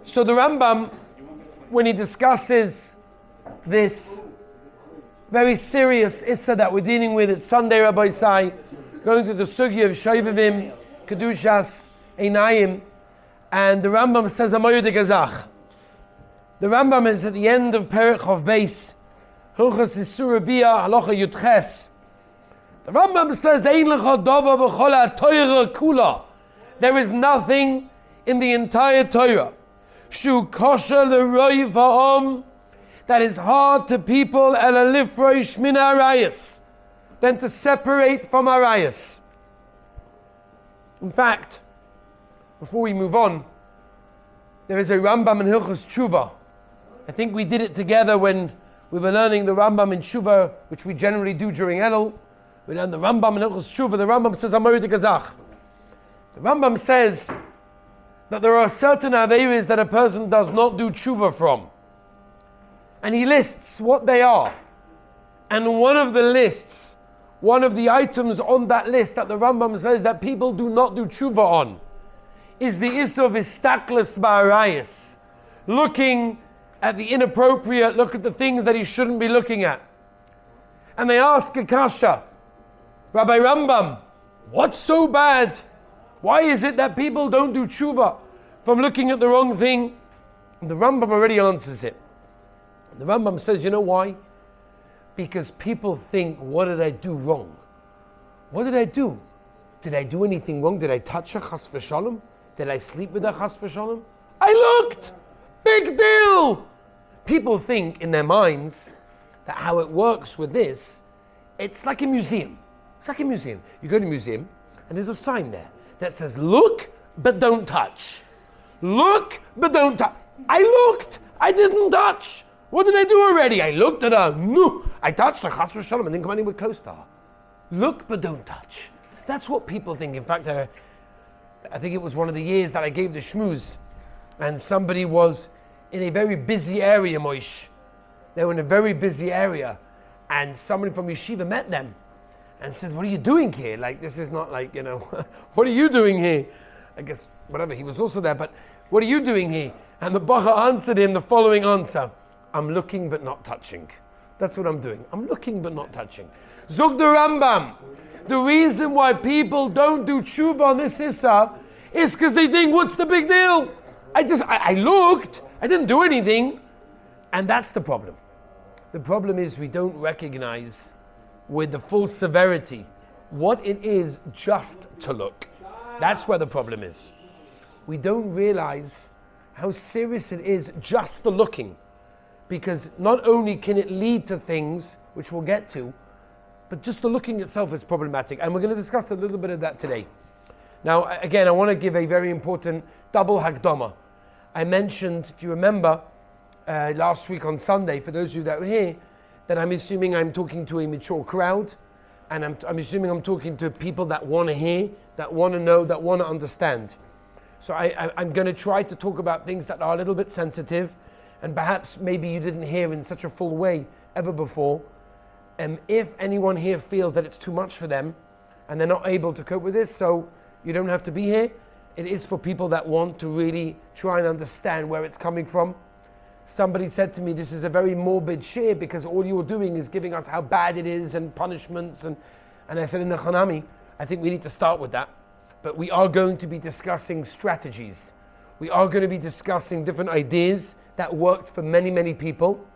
So the Rambam, when he discusses this very serious issa that we're dealing with, it's Sunday, Rabbi Isai, going to the sugya of Shovavim, Kedushas Einayim, and the Rambam says, Amoyu de Gazach. The Rambam is at the end of Perek Chav Beis, Hilchos Isur Bia, Halacha Yudches. The Rambam says, Ein lecha dava b'chol ha'Torah kula. There is nothing in the entire Torah shu kosher l'roi va'om that is hard to people ela lifroish min ha'arayos than to separate from arayos. In fact, before we move on, there is a Rambam in Hilchos Tshuva. I think we did it together when we were learning the Rambam in Tshuva, which we generally do during Elul. We learn the Rambam in Hilchos Tshuva. The Rambam says, Amor de Gazach. The Rambam says that there are certain aveiros that a person does not do tshuva from. And he lists what they are. And one of the items on that list that the Rambam says that people do not do tshuva on is the issue of istaklis ba'arayis. Looking at the inappropriate, look at the things that he shouldn't be looking at. And they ask Akasha, Rabbi Rambam, what's so bad? Why is it that people don't do tshuva from looking at the wrong thing? And the Rambam already answers it. The Rambam says, you know why? Because people think, what did I do wrong? What did I do? Did I do anything wrong? Did I touch her chas v'shalom? Did I sleep with her chas v'shalom? I looked! Big deal! People think in their minds that how it works with this, it's like a museum. It's like a museum. You go to a museum and there's a sign there that says, look, but don't touch. Look, but don't touch. I looked, I didn't touch. What did I do already? I looked at her, no. I touched her, chas v'shalom, and didn't come anywhere close to her. Look, but don't touch. That's what people think. In fact, I think it was one of the years that I gave the shmooze, and somebody was in a very busy area, Moish. They were in a very busy area, and somebody from yeshiva met them and said, what are you doing here? Like, this is not like, what are you doing here? I guess, whatever, he was also there, but what are you doing here? And the Bacha answered him the following answer, I'm looking but not touching. That's what I'm doing. I'm looking but not touching. Zog the Rambam, the reason why people don't do tshuva on this issa is because they think, what's the big deal? I looked, I didn't do anything. And that's the problem. The problem is we don't recognize with the full severity what it is just to look. That's where the problem is. We don't realize how serious it is just the looking, because not only can it lead to things which we'll get to, but just the looking itself is problematic, and we're going to discuss a little bit of that today. Now, again, I want to give a very important double hakdama. I mentioned, if you remember, last week on Sunday, for those of you that were here, that I'm assuming I'm talking to a mature crowd, and I'm assuming I'm talking to people that want to hear, that want to know, that want to understand. So I'm going to try to talk about things that are a little bit sensitive, and perhaps maybe you didn't hear in such a full way ever before. And if anyone here feels that it's too much for them, and they're not able to cope with this, so you don't have to be here. It is for people that want to really try and understand where it's coming from. Somebody said to me, this is a very morbid share because all you're doing is giving us how bad it is and punishments. And I said, in the Hanami, I think we need to start with that. But we are going to be discussing strategies. We are going to be discussing different ideas that worked for many, many people.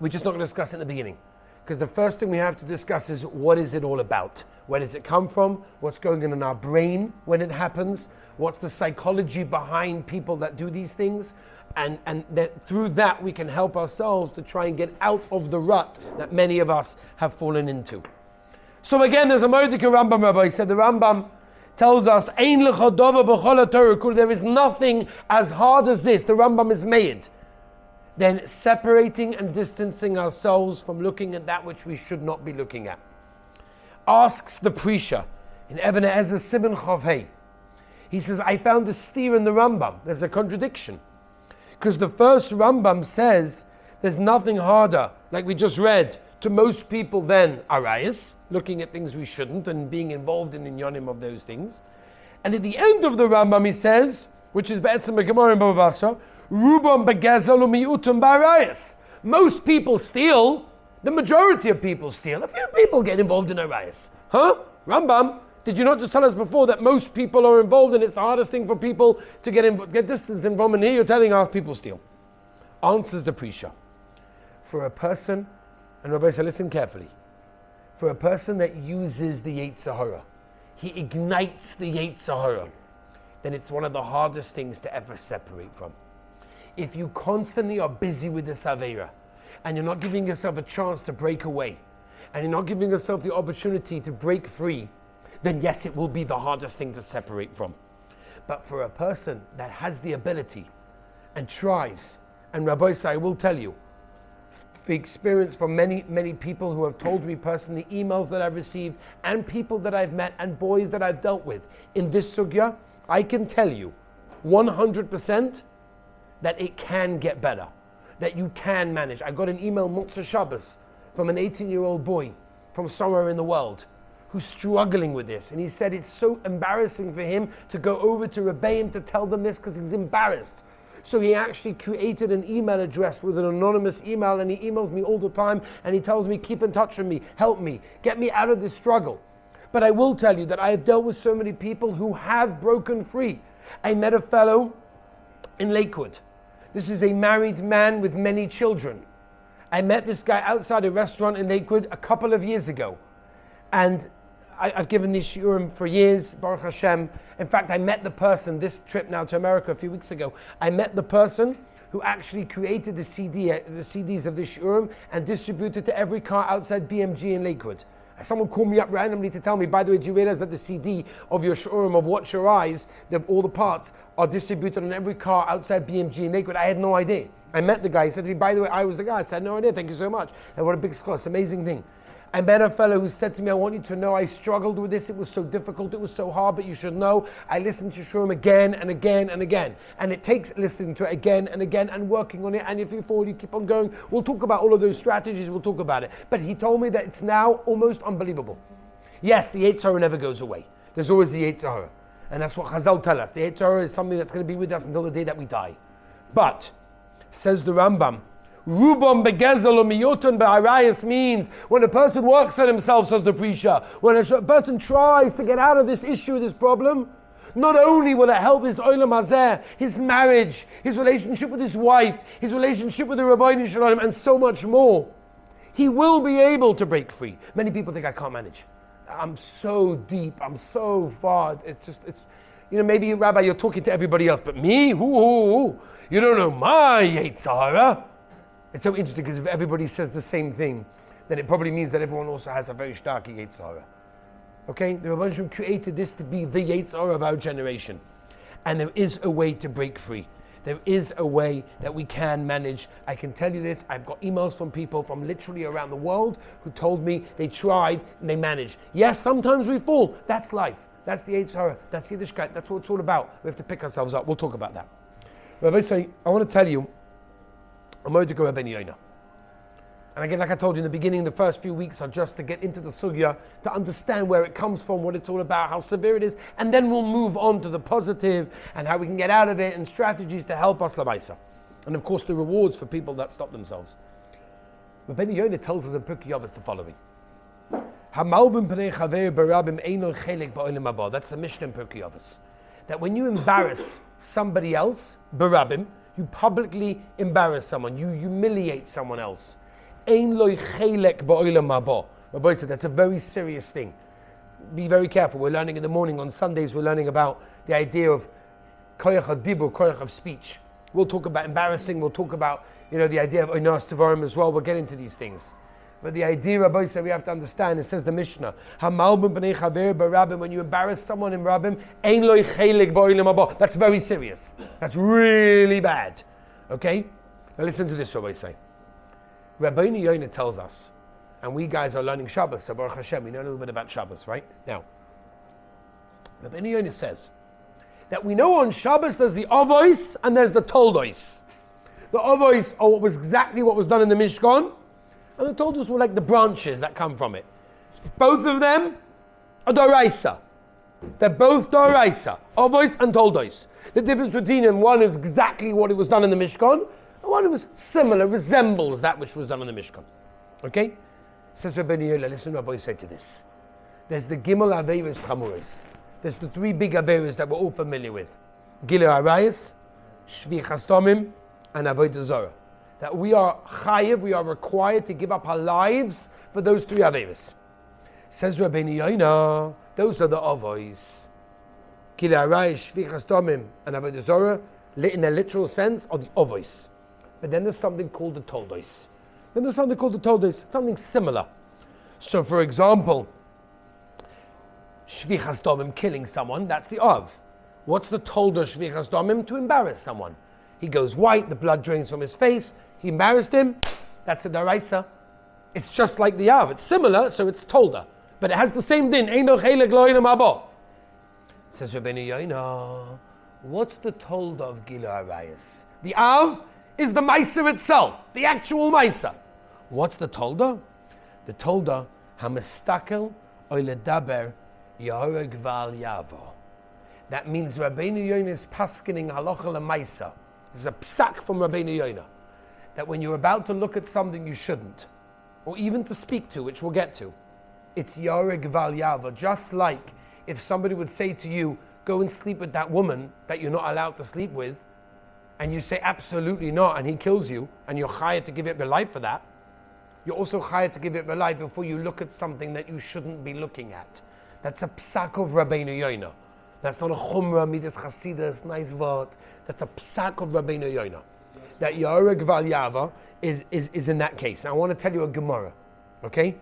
We're just not going to discuss it in the beginning. Because the first thing we have to discuss is, what is it all about? Where does it come from? What's going on in our brain when it happens? What's the psychology behind people that do these things? And that through that we can help ourselves to try and get out of the rut that many of us have fallen into. So again, there's a Mordecai Rambam Rabbi. He said the Rambam tells us, Ein lecha dava b'chol ha'Torah kula. There is nothing as hard as this. The Rambam is made. Then separating and distancing ourselves from looking at that which we should not be looking at. Asks the Prisha in Even Ezer Siman Chav Hey. He says, I found a steer in the Rambam. There's a contradiction. Because the first Rambam says there's nothing harder, like we just read, to most people than arayas, looking at things we shouldn't and being involved in the inyanim of those things. And at the end of the Rambam he says, which is Be'etzem Be'gemar in Baba Basra, Rubam Begezel U'mi'utum Ba'arayas. Most people steal, the majority of people steal. A few people get involved in arayas. Huh? Rambam, did you not just tell us before that most people are involved and it's the hardest thing for people to get distance from, and here you're telling us people steal? Answers the Prisha. For a person, and Rabbi said, listen carefully, for a person that uses the Yetzer Hara, he ignites the Yetzer Hara, then it's one of the hardest things to ever separate from. If you constantly are busy with this Aveira, and you're not giving yourself a chance to break away, and you're not giving yourself the opportunity to break free, then yes, it will be the hardest thing to separate from. But for a person that has the ability and tries, and Rabbi Say, I will tell you, the experience from many, many people who have told me personally, emails that I've received, and people that I've met, and boys that I've dealt with in this sugya, I can tell you 100% that it can get better, that you can manage. I got an email Motzei Shabbos from an 18-year-old boy from somewhere in the world who's struggling with this, and he said it's so embarrassing for him to go over to Rebbeim to tell them this because he's embarrassed. So he actually created an email address with an anonymous email, and he emails me all the time, and he tells me, keep in touch with me, help me, get me out of this struggle. But I will tell you that I have dealt with so many people who have broken free. I met a fellow in Lakewood. This is a married man with many children. I met this guy outside a restaurant in Lakewood a couple of years ago. And I've given this shiurim for years, Baruch Hashem. In fact, I met the person, this trip now to America a few weeks ago, I met the person who actually created the CDs of this shiurim and distributed to every car outside BMG in Lakewood. Someone called me up randomly to tell me, by the way, do you realize that the CD of your shiurim of Watch Your Eyes, all the parts are distributed on every car outside BMG in Lakewood? I had no idea. I met the guy, he said to me, by the way, I was the guy. I said, no idea, thank you so much. And what a big score, it's an amazing thing. I met a fellow who said to me, I want you to know I struggled with this. It was so difficult. It was so hard, but you should know I listened to Shurim again and again and again. And it takes listening to it again and again and working on it. And if you fall, you keep on going. We'll talk about all of those strategies. We'll talk about it. But he told me that it's now almost unbelievable. Yes, the Yetzer Hara never goes away. There's always the Yetzer Hara. And that's what Chazal tell us. The Yetzer Hara is something that's going to be with us until the day that we die. But, says the Rambam, Rubam begezel u'miyotan be'arayas means when a person works on himself, says the Prisha, when a person tries to get out of this issue, this problem, not only will it help his olam hazeh, his marriage, his relationship with his wife, his relationship with the Rabbeinu Shalom, and so much more, he will be able to break free. Many people think I can't manage. I'm so deep, I'm so far, it's maybe Rabbi, you're talking to everybody else, but me? You don't know my Yetzer Hara. It's so interesting because if everybody says the same thing, then it probably means that everyone also has a very stark Yetzer Hara. Okay? The Rebbeinu Shalom created this to be the Yetzer Hara of our generation. And there is a way to break free. There is a way that we can manage. I can tell you this, I've got emails from people from literally around the world who told me they tried and they managed. Yes, sometimes we fall. That's life. That's the Yetzer Hara. That's Yiddishkeit. That's what it's all about. We have to pick ourselves up. We'll talk about that. Rabbi say, I want to tell you, I'm going to go Rabbeinu Yonah. And again, like I told you in the beginning, the first few weeks are just to get into the sugya, to understand where it comes from, what it's all about, how severe it is, and then we'll move on to the positive and how we can get out of it and strategies to help us l'maisa. And of course, the rewards for people that stop themselves. Rabbeinu Yonah tells us in Pirkei Avos the following. That's the Mishnah in Pirkei Avos. That when you embarrass somebody else, barabim, you publicly embarrass someone, you humiliate someone else. Ein loy chelek ba'olam haba. Rabbi said that's a very serious thing. Be very careful. We're learning in the morning on Sundays. We're learning about the idea of koyach hadibur, koyach of speech. We'll talk about embarrassing. We'll talk about the idea of oinas tevarim as well. We'll get into these things. But the idea, Rabbi said, we have to understand. It says the Mishnah, Hamalbim b'nei chaver b'rabim. When you embarrass someone in Rabbim, ein loy chelek ba'olam haba. That's very serious. That's really bad. Okay? Now listen to this, Rabbi say. Rabbeinu Yonah tells us, and we guys are learning Shabbos, so Baruch Hashem, we know a little bit about Shabbos, right? Now, Rabbeinu Yonah says that we know on Shabbos there's the Avos and there's the Toldos. The Avos are what was done in the Mishkan, and the Toldos were like the branches that come from it. Both of them are Doraisa. They're both Doraisa, Ovois and Toldois. The difference between them, one is exactly what it was done in the Mishkan, and one was similar, resembles that which was done in the Mishkan. Okay? Says Rabbeinu Yola, listen what Rabbi said to this. There's the Gimel Averis Chamuris. There's the three big Averis that we're all familiar with. Gilui Arayis, Shvichas Damim, and Avodah Zarah. That we are chayiv, we are required to give up our lives for those three Averis. Says Rabbeinu Yoina, those are the Avois. Gilui Arayis, Shvichas Damim, and Avodah Zarah, in their literal sense, are the Avois. But then there's something called the Toldois. Something similar. So for example, Shvichas Damim, killing someone, that's the Av. What's the Tolda Shvichas Damim? To embarrass someone. He goes white, the blood drains from his face, he embarrassed him, that's a Daraisa. It's just like the Av. It's similar, so it's Tolda. But it has the same din. Eino chelik lo eino mabo. Says Rabbeinu Yoina, what's the Tolda of Gilui Arayis? The Av is the Maisa itself, the actual Maisa. What's the Tolda? The Tolda, Hamistakel oiledaber Yahoreg Val Yavo. That means Rabbeinu Yoina is paskening halacha lemaisa. This is a psak from Rabbeinu Yoina. That when you're about to look at something you shouldn't, or even to speak to, which we'll get to, it's Yahoreg Val Yavo. Just like if somebody would say to you, go and sleep with that woman that you're not allowed to sleep with, and you say absolutely not, and he kills you, and you're chayav to give up your life for that, you're also chayav to give up your life before you look at something that you shouldn't be looking at. That's a psak of Rabbeinu Yoina. That's not a chumrah, midas chasidus, nice word. That's a psak of Rabbeinu Yoina. That Yahoreg Val Yavo is in that case. Now I want to tell you a Gemara, okay?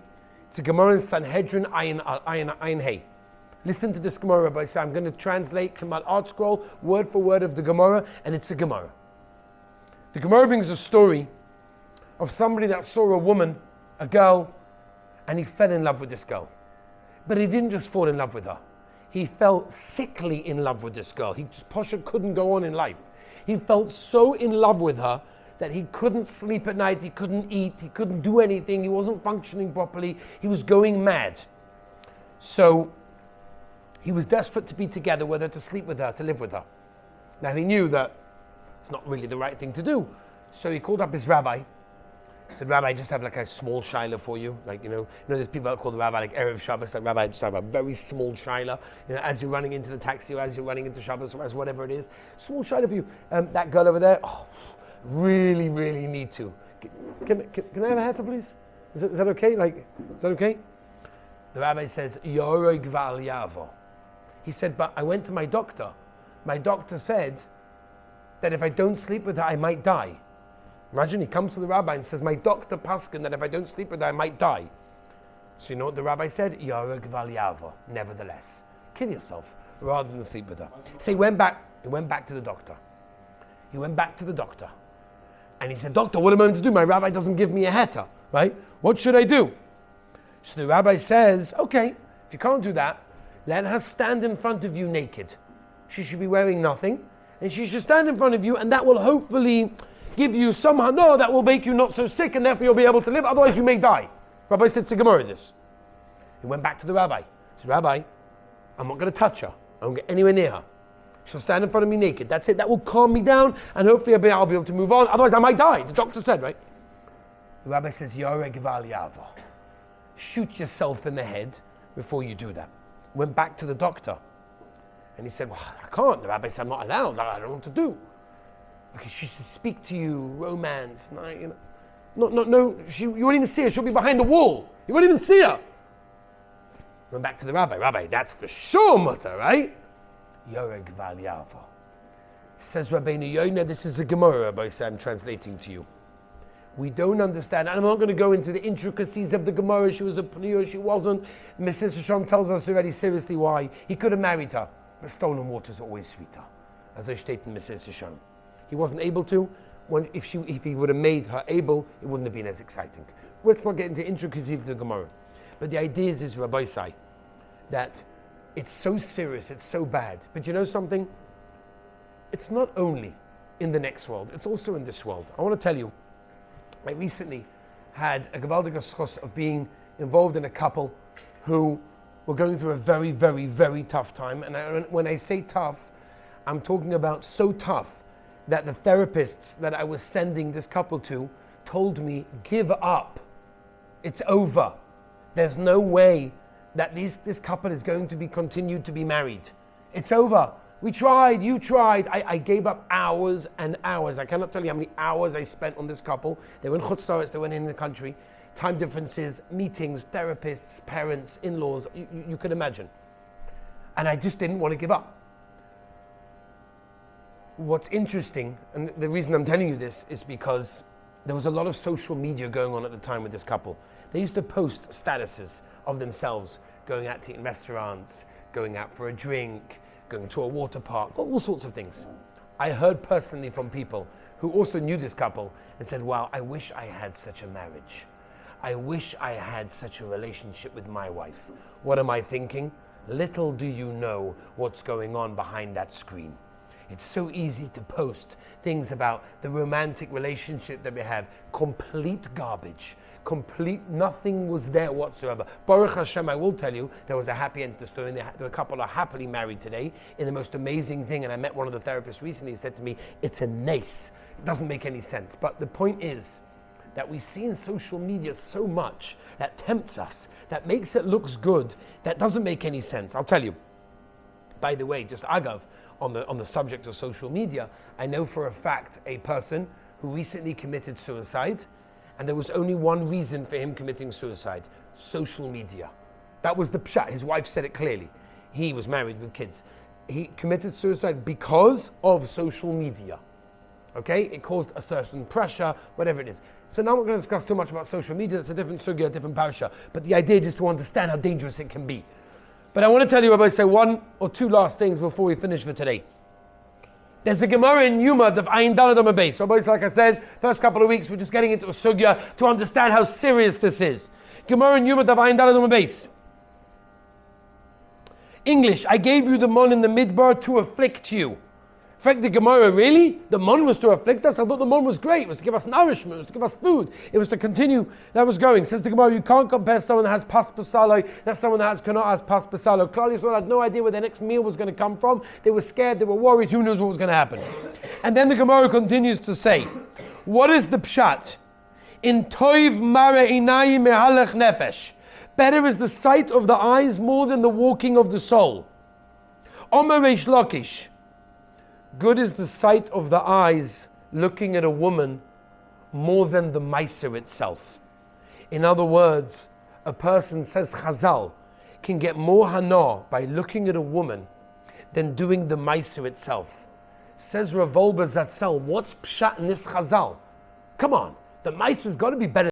It's a Gemara in Sanhedrin Ayin Hey. Listen to this Gemara, Rabbi. So I'm going to translate Kemal Art Scroll, word for word of the Gemara, and it's a Gemara. The Gemara brings a story of somebody that saw a woman, a girl, and he fell in love with this girl. But he didn't just fall in love with her. He fell sickly in love with this girl. He just Pasha couldn't go on in life. He felt so in love with her that he couldn't sleep at night, he couldn't eat, he couldn't do anything, he wasn't functioning properly, he was going mad. So he was desperate to be together with her, to sleep with her, to live with her. Now he knew that it's not really the right thing to do. So he called up his rabbi. He said, Rabbi, I just have like a small shaila for you. Like, there's people that call the rabbi like Erev Shabbos, like Rabbi, I just have a very small shaila. As you're running into the taxi or as you're running into Shabbos or as whatever it is. Small shaila for you. That girl over there, really, really need to. Can I have a hatter, please? Is that okay? Is that okay? The rabbi says, Yahoreg Val Yavo. He said, but I went to my doctor. My doctor said that if I don't sleep with her, I might die. Imagine he comes to the rabbi and says, my doctor paskin that if I don't sleep with her, I might die. So you know what the rabbi said? Yahoreg Val Yavo. Nevertheless, kill yourself rather than sleep with her. So he went back to the doctor. And he said, doctor, what am I going to do? My rabbi doesn't give me a heter, right? What should I do? So the rabbi says, okay, if you can't do that, let her stand in front of you naked. She should be wearing nothing, and she should stand in front of you, and that will hopefully give you some hana that will make you not so sick, and therefore you'll be able to live, otherwise you may die. Rabbi said to Gemara this. He went back to the rabbi. He said, Rabbi, I'm not going to touch her. I won't get anywhere near her. She'll stand in front of me naked. That's it. That will calm me down, and hopefully I'll be able to move on. Otherwise I might die. The doctor said, right? The rabbi says, Yahoreg Val Yavo. Shoot yourself in the head before you do that. Went back to the doctor. And he said, well, I can't. The rabbi said, I'm not allowed. I don't know what to do. Okay, she should speak to you, romance. No, you won't even see her. She'll be behind the wall. You won't even see her. Went back to the rabbi. Rabbi, that's for sure mutter, right? Yahoreg Val Yavo. Says Rabbeinu Yoina, this is a Gemara, Rabbi, so I'm translating to you. We don't understand, and I'm not going to go into the intricacies of the Gemara. She was a Pneuya, she wasn't. Mrs. Hashem tells us already seriously why. He could have married her, but stolen water is always sweeter. As I stated in Mrs. Hashem. He wasn't able to. If he would have made her able, it wouldn't have been as exciting. Let's not get into intricacies of the Gemara. But the idea is Rabbi Sai, that it's so serious, it's so bad. But you know something? It's not only in the next world, it's also in this world. I want to tell you, I recently had a gewaldige schos of being involved in a couple who were going through a very, very, very tough time. And when I say tough, I'm talking about so tough that the therapists that I was sending this couple to told me, give up. It's over. There's no way that this couple is going to be continued to be married. It's over. We tried, you tried. I gave up hours and hours. I cannot tell you how many hours I spent on this couple. They were in Chutz La'aretz, they went in the country. Time differences, meetings, therapists, parents, in-laws, you could imagine. And I just didn't want to give up. What's interesting, and the reason I'm telling you this is because there was a lot of social media going on at the time with this couple. They used to post statuses of themselves going out to eat in restaurants, going out for a drink, going to a water park, all sorts of things. I heard personally from people who also knew this couple and said, wow, I wish I had such a marriage. I wish I had such a relationship with my wife. What am I thinking? Little do you know what's going on behind that screen. It's so easy to post things about the romantic relationship that we have. Complete garbage. Nothing was there whatsoever. Baruch Hashem, I will tell you, there was a happy end to the story. The couple are happily married today in the most amazing thing. And I met one of the therapists recently. He said to me, it's a nace. It doesn't make any sense. But the point is that we see in social media so much that tempts us, that makes it looks good, that doesn't make any sense. I'll tell you. By the way, just agav, on the subject of social media, I know for a fact a person who recently committed suicide, and there was only one reason for him committing suicide: social media. That was the pshat. His wife said it clearly. He was married with kids. He committed suicide because of social media. Okay? It caused a certain pressure, whatever it is. So now we're going to discuss too much about social media. It's a different sugya, a different parasha. But the idea is to understand how dangerous it can be. But I want to tell you, Rabbi, say one or two last things before we finish for today. There's a Gemara in Yuma of Ayin Daled on the base. So, like I said, first couple of weeks we're just getting into a sugya to understand how serious this is. Gemara in Yuma of Ayin Daled on the base. English, I gave you the mon in the midbar to afflict you. In fact, the Gemara, really? The mon was to afflict us? I thought the mon was great. It was to give us nourishment. It was to give us food. It was to continue. That was going. Says the Gemara, you can't compare someone that has pas pasalo, that's someone that cannot has pas pasalo. Klal Yisrael had no idea where their next meal was going to come from. They were scared. They were worried. Who knows what was going to happen? And then the Gemara continues to say, what is the pshat? In toiv mare inayim mehalech nefesh. Better is the sight of the eyes more than the walking of the soul. Omer Reish Lakish. Good is the sight of the eyes looking at a woman more than the meiser itself. In other words, a person, says Chazal, can get more hana by looking at a woman than doing the meiser itself. Says Rav Wolbe Zatzal, what's pshat in this Chazal? Come on, the meiser's got to be better